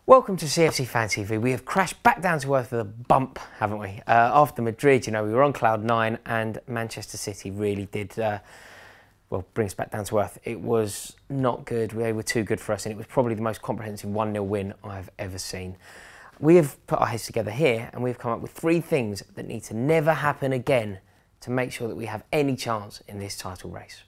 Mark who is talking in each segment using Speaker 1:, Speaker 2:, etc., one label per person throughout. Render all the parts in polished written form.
Speaker 1: Welcome to CFC Fan TV. We have crashed back down to earth with a bump, haven't we? After Madrid, we were on cloud 9 and Manchester City really did, bring us back down to earth. It was not good. They were too good for us and it was probably the most comprehensive 1-0 win I've ever seen. We have put our heads together here and we've come up with 3 things that need to never happen again to make sure that we have any chance in this title race.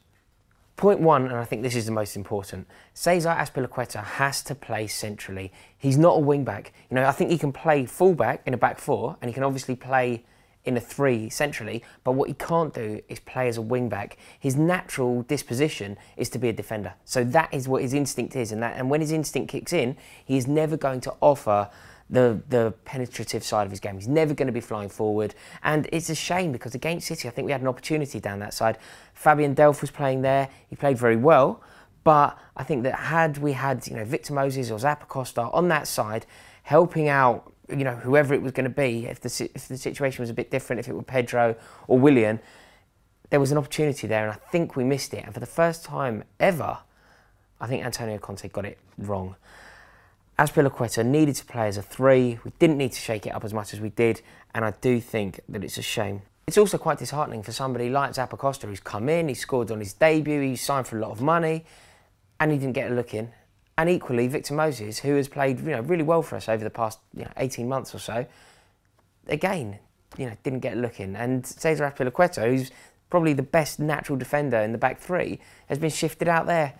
Speaker 1: Point 1, and I think this is the most important, Cesar Azpilicueta has to play centrally. He's not a wing-back. I think he can play full-back in a back 4, and he can obviously play in a 3 centrally, but what he can't do is play as a wing-back. His natural disposition is to be a defender. So that is what his instinct is, and when his instinct kicks in, he is never going to offer the penetrative side of his game. He's never going to be flying forward, and it's a shame because against City I think we had an opportunity down that side. Fabian Delph was playing there, he played very well, but I think that had we had Victor Moses or Zappacosta on that side helping out whoever it was going to be, if the situation was a bit different, if it were Pedro or Willian, there was an opportunity there and I think we missed it, and for the first time ever I think Antonio Conte got it wrong. Azpilicueta needed to play as a 3, we didn't need to shake it up as much as we did, and I do think that it's a shame. It's also quite disheartening for somebody like Zappacosta who's come in, he scored on his debut, he signed for a lot of money, and he didn't get a look in. And equally, Victor Moses, who has played really well for us over the past 18 months or so, again, didn't get a look in. And Cesar Azpilicueta, who's probably the best natural defender in the back 3, has been shifted out there.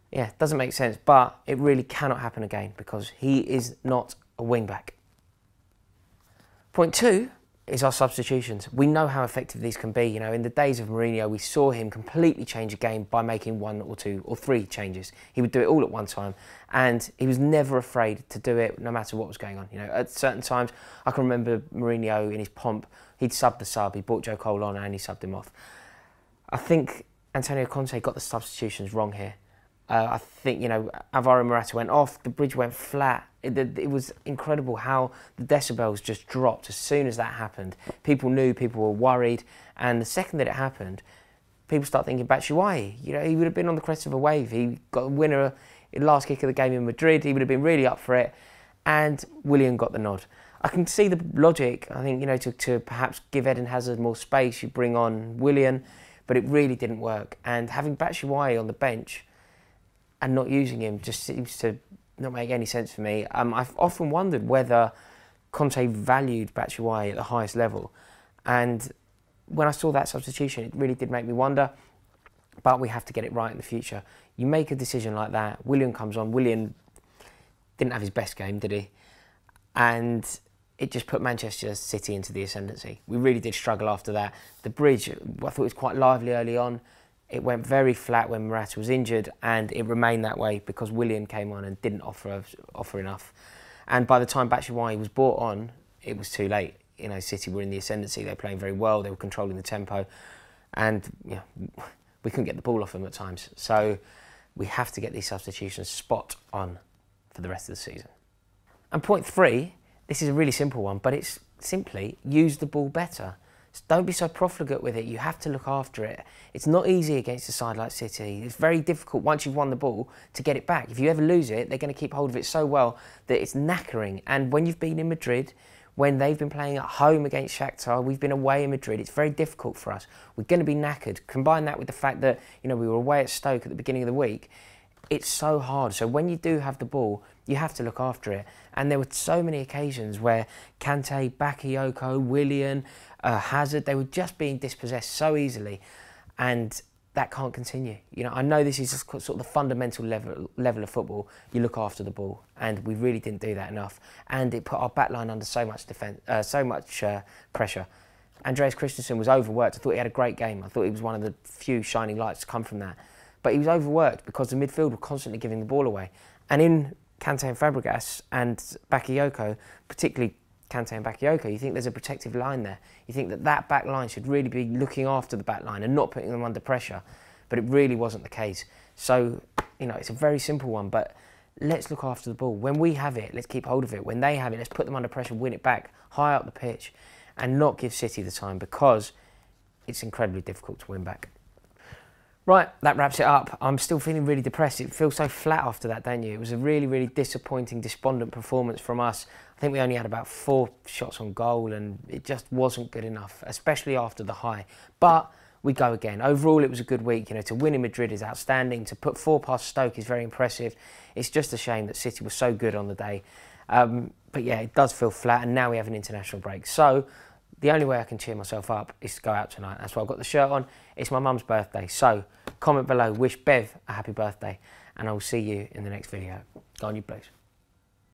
Speaker 1: Yeah, doesn't make sense, but it really cannot happen again because he is not a wing-back. Point 2 is our substitutions. We know how effective these can be. In the days of Mourinho, we saw him completely change a game by making 1 or 2 or 3 changes. He would do it all at one time, and he was never afraid to do it no matter what was going on. At certain times, I can remember Mourinho in his pomp, he'd sub the sub, he brought Joe Cole on and he subbed him off. I think Antonio Conte got the substitutions wrong here. I think, Alvaro Morata went off, the bridge went flat. It was incredible how the decibels just dropped as soon as that happened. People knew, people were worried, and the second that it happened, people start thinking Batshuayi. He would have been on the crest of a wave. He got a winner in the last kick of the game in Madrid. He would have been really up for it, and Willian got the nod. I can see the logic. I think, to perhaps give Eden Hazard more space, you bring on Willian, but it really didn't work. And having Batshuayi on the bench and not using him just seems to not make any sense for me. I've often wondered whether Conte valued Batshuayi at the highest level, and when I saw that substitution it really did make me wonder, but we have to get it right in the future. You make a decision like that, Willian comes on, Willian didn't have his best game, did he? And it just put Manchester City into the ascendancy. We really did struggle after that. The bridge, I thought it was quite lively early on. It went very flat when Morata was injured, and it remained that way because Willian came on and didn't offer enough. And by the time Batshuayi was brought on, it was too late. City were in the ascendancy. They were playing very well. They were controlling the tempo, and we couldn't get the ball off them at times. So we have to get these substitutions spot on for the rest of the season. And point 3, this is a really simple one, but it's simply use the ball better. Don't be so profligate with it. You have to look after it. It's not easy against a side like City. It's very difficult once you've won the ball to get it back. If you ever lose it, they're going to keep hold of it so well that it's knackering. And when you've been in Madrid, when they've been playing at home against Shakhtar, we've been away in Madrid, it's very difficult for us. We're going to be knackered. Combine that with the fact that we were away at Stoke at the beginning of the week. It's so hard. So when you do have the ball, you have to look after it. And there were so many occasions where Kante, Bakayoko, Willian, Hazard, they were just being dispossessed so easily, and that can't continue. I know this is just sort of the fundamental level of football. You look after the ball, and we really didn't do that enough, and it put our backline under so much pressure. Andreas Christensen was overworked. I thought he had a great game. I thought he was one of the few shining lights to come from that, but he was overworked because the midfield were constantly giving the ball away. And in Kante and Fabregas and Bakayoko, particularly Kante and Bakayoko, you think there's a protective line there. You think that back line should really be looking after the back line and not putting them under pressure, but it really wasn't the case. So, it's a very simple one, but let's look after the ball. When we have it, let's keep hold of it. When they have it, let's put them under pressure, win it back, high up the pitch, and not give City the time because it's incredibly difficult to win back. Right, that wraps it up. I'm still feeling really depressed. It feels so flat after that, don't you? It was a really, really disappointing, despondent performance from us. I think we only had about 4 shots on goal and it just wasn't good enough, especially after the high. But we go again. Overall, it was a good week. You know, to win in Madrid is outstanding. To put 4 past Stoke is very impressive. It's just a shame that City was so good on the day. But yeah, it does feel flat, and now we have an international break. So the only way I can cheer myself up is to go out tonight. That's why I've got the shirt on. It's my mum's birthday. So comment below, wish Bev a happy birthday, and I will see you in the next video. Go on, you Blues.